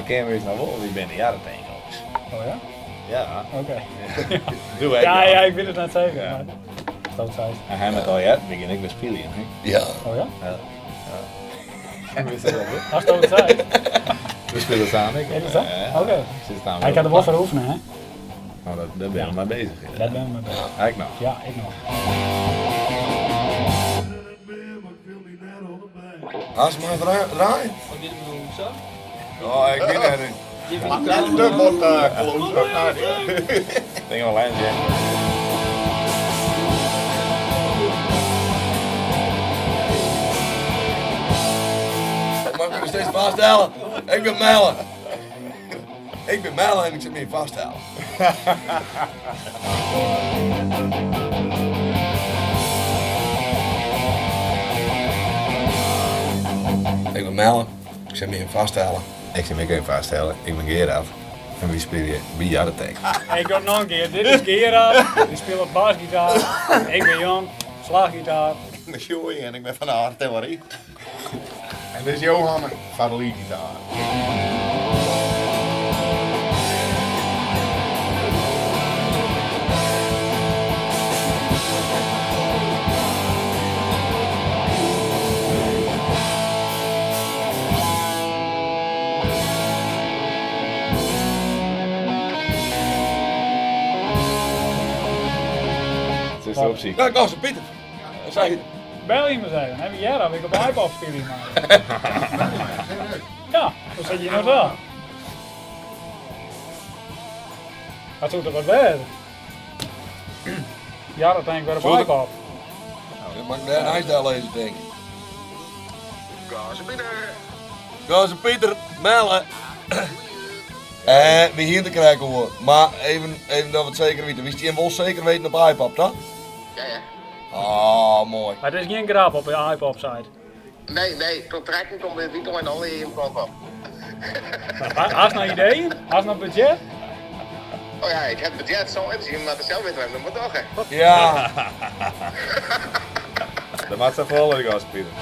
kennen we eens nog wel, wie ben de Jarretank ook. Oh ja? Ja. Oké. Doe ik. Ja, ik weet het net zeker. Ja. Maar... Dat zei het. En hij met al ja, begin ik met spelen, hè? Ja. Oh ja? Ja. Wist je dat wel? Als het ook zei. We spelen samen, ik. Is dat? Oké. Hij Hij kan er wel voor oefenen, hè? Nou, daar ben ik maar bezig. Daar ben ik mee bezig. Ja, ik nog. Ja, ik nog. Als maar draaien. Wat dit bedoel ik zo? Oh, ik weet het niet. Je Net de bot kloot. Ik denk wel eens, ja. Mag ik me steeds vaststellen? Ik ben Melle. Ik ben Melle en ik zit me in vaststellen. Ik ben Melle. Ik zit me in vaststellen. Ik zit me even vaststellen, ik ben Gerard. En wie speel je? Wie Jarretank. Ik ga nog een keer. Dit is Gerard. Die speelt basgitaar. Ik ben Jan. Slaggitaar. Ik ben Joey en ik ben van de artillerie. En dit is Johan, gitaar. Het is zo op zich. Ja, ik was een Pieter. Wat zeg je? Bel je me zeggen. Heb je Jera? Ik op Aaipop spelen maken. Ja, hoe zit je nou zo? Dat zou toch wat werden? Jarretank weer op Zo de- Aaipop. Ik mag daar een ijsdel lezen, denk ik. Gaas en Pieter, Melle. Wie hier te krijgen hoor. Maar even dat we het zeker weten. Wist je hem wel zeker weten op Aaipop, dan? Ja, ja. Ah, mooi. Maar het is geen grap op de Aaipop site. Nee, tot trekken komt dit niet om en alle in kwam op. Hast je nog ideeën? Hast je nog budget? Oh ja, ik heb het budget zo inzien, maar het zelf weten we nog maar toch, hè. Ja. De maat zijn vooral gaan spelen.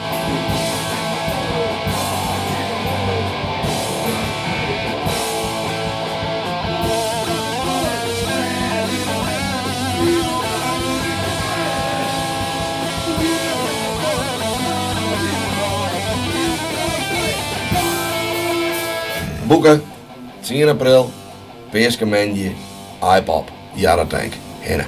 Boeken, 10 april, Fryske Aaipop, Jarretank, Henne.